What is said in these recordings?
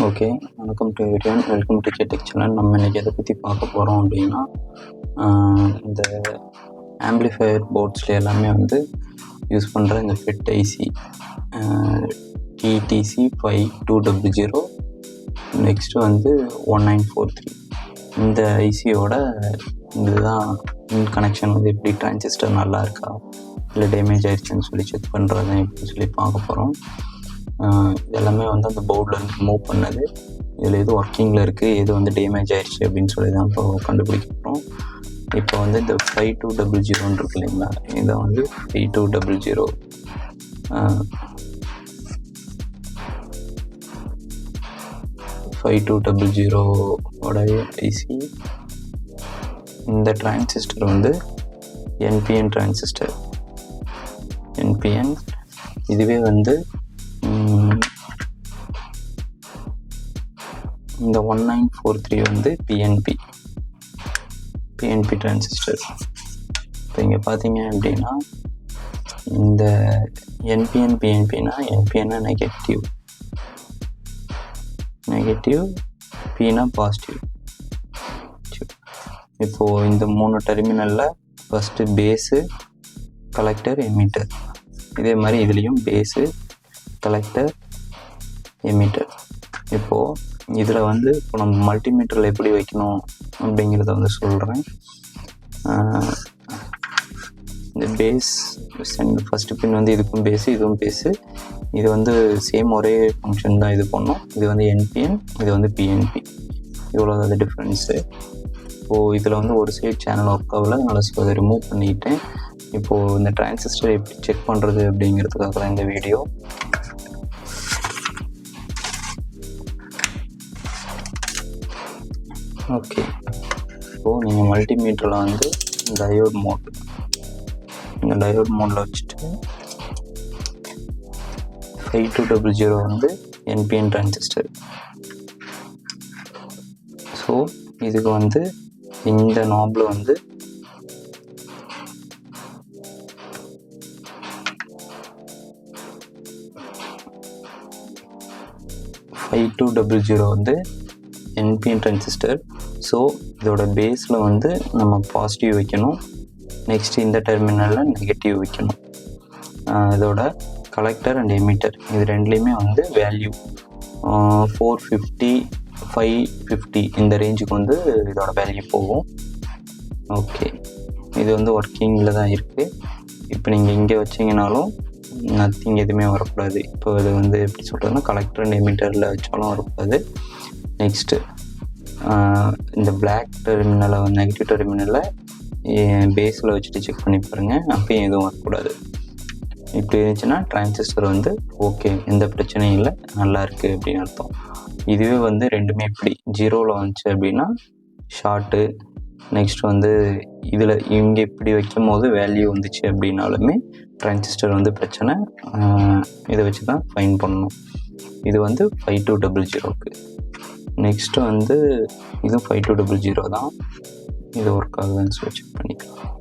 Okay, வணக்கம் to everyone. Welcome to கேடெக் channel. நம்ம இன்றைக்கி எதை பற்றி பார்க்க போகிறோம் அப்படின்னா, இந்த ஆம்பிளிஃபையர் போர்ட்ஸில் எல்லாமே வந்து யூஸ் பண்ணுற இந்த FET ஐசி TTC5200, நெக்ஸ்ட்டு வந்து 1943. இந்த ஐசியோட இதுதான் கனெக்ஷன் வந்து எப்படி டிரான்சிஸ்டர் நல்லா இருக்கா இல்லை டேமேஜ் ஆயிடுச்சுன்னு சொல்லி செக் பண்ணுறது எப்படின்னு சொல்லி பார்க்க போகிறோம். இதெல்லாமே வந்து அந்த போர்டில் இருந்து மூவ் பண்ணது. இதில் எது ஒர்க்கிங்கில் இருக்குது, எது வந்து டேமேஜ் ஆயிடுச்சு அப்படின்னு சொல்லி தான் இப்போ கண்டுபிடிக்க போகிறோம். இப்போ வந்து இந்த 5200 இருக்கு இல்லைங்களா, இதை வந்து 5200 ஐசி. இந்த டிரான்சிஸ்டர் வந்து NPN டிரான்சிஸ்டர். NPN இதுவே வந்து இந்த 1943 வந்து PNP டிரான்சிஸ்டர். இப்போ இங்கே பார்த்தீங்க அப்படின்னா இந்த PNPனா NPன்னா நெகட்டிவ், Pனா பாசிட்டிவ். இப்போது இந்த 3 டெர்மினலில் ஃபஸ்ட்டு பேஸு, கலெக்டர், எமிட்டர். இதே மாதிரி இதுலேயும் பேஸு, கலெக்டர், எமிட்டர். இப்போது இதில் வந்து இப்போ நம்ம மல்டிமீட்டரில் எப்படி வைக்கணும் அப்படிங்கிறத வந்து சொல்கிறேன். இந்த பேஸ் ஃபஸ்ட்டு பின் வந்து இதுக்கும் பேஸு, இதுவும் பேஸு. இது வந்து சேம் ஒரே ஃபங்க்ஷன் தான் இது பண்ணோம். இது வந்து NPN, இது வந்து PNP. இவ்வளோ தான் டிஃப்ரென்ஸு. இப்போது இதில் வந்து ஒரு சைடு சேனல் ஒர்க் ஆகல, அதனால் அதை ரிமூவ் பண்ணிவிட்டேன். இப்போது இந்த டிரான்சிஸ்டர் எப்படி செக் பண்ணுறது அப்படிங்கிறதுக்காக தான் இந்த வீடியோ. ஓகே, இப்போது நீங்கள் மல்டிமீட்டரில் வந்து டயோட் மோடில் வச்சுட்டு 5200 வந்து NPN டிரான்சிஸ்டர். ஸோ இதுக்கு வந்து இந்த நாபில் வந்து வந்து NPN டிரான்சிஸ்டர். ஸோ இதோட பேஸில் வந்து நம்ம பாசிட்டிவ் வைக்கணும், நெக்ஸ்ட் இந்த டெர்மினலில் நெகட்டிவ் வைக்கணும். இதோட கலெக்டர் அண்ட் எமிட்டர் இது ரெண்டுலேயுமே வந்து வேல்யூ 450, 550 இந்த ரேஞ்சுக்கு வந்து இதோட வேல்யூ போகும். ஓகே, இது வந்து ஒர்க்கிங்கில் தான் இருக்குது. இப்போ நீங்கள் இங்கே வச்சிங்கனாலும் நத்திங் எதுவுமே வரக்கூடாது. இப்போ இது வந்து எப்படி சொல்கிறதுனா, கலெக்டர் அண்ட் எமிட்டரில் வச்சாலும் வரக்கூடாது. நெக்ஸ்ட்டு இந்த பிளாக் டெர்மினலை வந்து நெகட்டிவ் டெர்மினலில் பேஸில் வச்சுட்டு செக் பண்ணி பாருங்கள், அப்பயும் எதுவும் வரக்கூடாது. இப்படி இருந்துச்சுன்னா டிரான்சிஸ்டர் வந்து ஓகே, எந்த பிரச்சனையும் இல்லை, நல்லா இருக்குது அப்படின்னு அர்த்தம். இதுவே வந்து ரெண்டுமே இப்படி 0ல் வந்துச்சு அப்படின்னா ஷார்ட்டு. நெக்ஸ்ட் வந்து இதில் இங்கே இப்படி வைக்கும் போது வேல்யூ வந்துச்சு அப்படின்னாலுமே டிரான்சிஸ்டர் வந்து பிரச்சனை. இதை வச்சு தான் ஃபைன் பண்ணணும். இது வந்து 5200க்கு. நெக்ஸ்ட்டு வந்து இதுவும் 5200 தான். இது ஒர்க் ஆகுதுன்னு சொல்லி செக் பண்ணிக்கலாம்.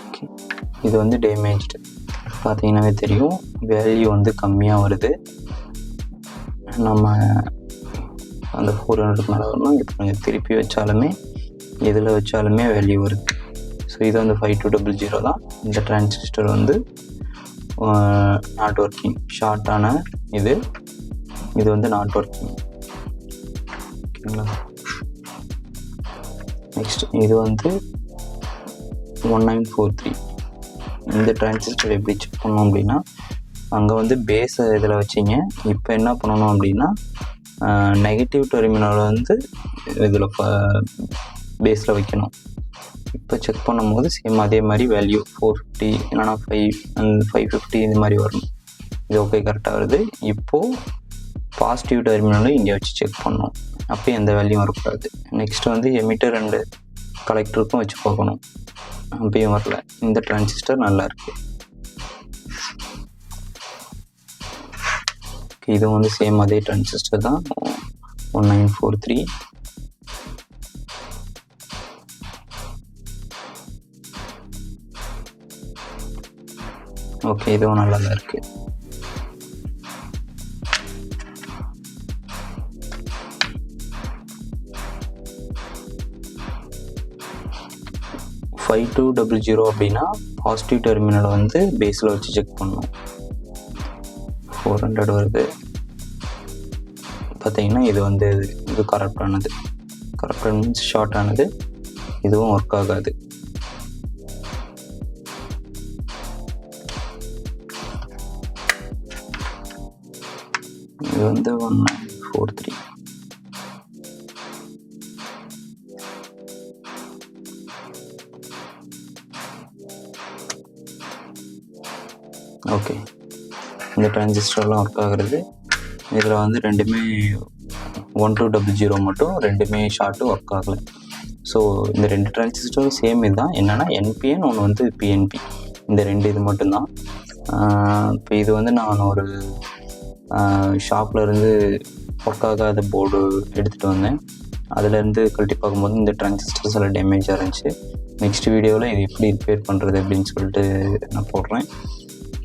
ஓகே, இது வந்து டேமேஜ்டு பார்த்தீங்கன்னாவே தெரியும், வேல்யூ வந்து கம்மியாக வருது. நம்ம அந்த 400க்கு மேலே வரணும். இப்போ நீங்கள் திருப்பி வச்சாலுமே எதில் வச்சாலுமே வேல்யூ வருது. ஸோ இது வந்து 5200 தான். இந்த டிரான்சிஸ்டர் வந்து நாட் ஒர்க்கிங், ஷார்ட்டான இது வந்து நாட் ஒர்க்கிங். ஓகேங்களா, நெக்ஸ்ட் இது வந்து 1943. இந்த டிரான்சிஸ்டர் எப்படி செக் பண்ணோம் அப்படின்னா, அங்கே வந்து பேஸை இதில் வச்சிங்க. இப்போ என்ன பண்ணணும் அப்படின்னா, நெகட்டிவ் டெர்மினல் வந்து இதில் பேஸில் வைக்கணும். இப்போ செக் பண்ணும்போது சேம் அதே மாதிரி வேல்யூ 450 இல்லைனா 550 இந்த மாதிரி வரணும். இது ஓகே, கரெக்டாக வருது. இப்போது பாசிட்டிவ் டெர்மினலும் இங்கே வச்சு செக் பண்ணணும், அப்போ எந்த வேல்யூவும் வரக்கூடாது. நெக்ஸ்ட்டு வந்து எமிட்டர் அண்டு கலெக்டருக்கும் வச்சு பார்க்கணும், அப்பயும் வரல. இந்த டிரான்சிஸ்டர் நல்லா இருக்குது. இதுவும் வந்து சேம் அதே டிரான்சிஸ்டர் தான், 1943. ஓகே, இதுவும் நல்லா தான் இருக்குது. 5200 அப்படின்னா பாசிட்டிவ் டெர்மினலை வந்து பேஸில் வச்சு செக் பண்ணணும். 400 வருது. பார்த்தீங்கன்னா இது வந்து இது கரப்டானது. கரப்டட் மீன்ஸ் ஷார்ட் ஆனது. இதுவும் ஒர்க் ஆகாது. இது வந்து 1943. ஓகே, இந்த டிரான்சிஸ்டர்லாம் ஒர்க் ஆகுறது. இதில் வந்து ரெண்டுமே 1200 மட்டும் ரெண்டுமே ஷார்ட்டு ஒர்க் ஆகலை. ஸோ இந்த ரெண்டு டிரான்சிஸ்டரும் சேம் இதுதான். என்னென்னா என்பிஎன், ஒன்று வந்து பிஎன்பி. இந்த ரெண்டு இது மட்டும்தான். இப்போ இது வந்து நான் ஒரு ஷாப்பில் இருந்து ஒர்க் ஆகாத போர்டு எடுத்துகிட்டு வந்தேன். அதிலேருந்து கழட்டி பார்க்கும்போது இந்த டிரான்சிஸ்டர்ஸ் எல்லாம் டேமேஜாக இருந்துச்சு. நெக்ஸ்ட் வீடியோவில் இது எப்படி ரிப்பேர் பண்ணுறது அப்படின்னு சொல்லிட்டு நான் போடுறேன்.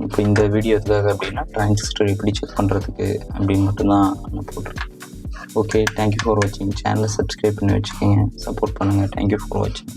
இப்போ இந்த வீடியோ எதுக்காக அப்படின்னா டிரான்சிஸ்டர் எப்படி செக் பண்ணுறதுக்கு அப்படின்னு மட்டும்தான் நான் போடுறேன். ஓகே, தேங்க்யூ ஃபார் வாட்சிங். சேனலை சப்ஸ்கிரைப் பண்ணி வச்சுக்கோங்க, சப்போர்ட் பண்ணுங்கள். தேங்க்யூ ஃபார் வாட்சிங்.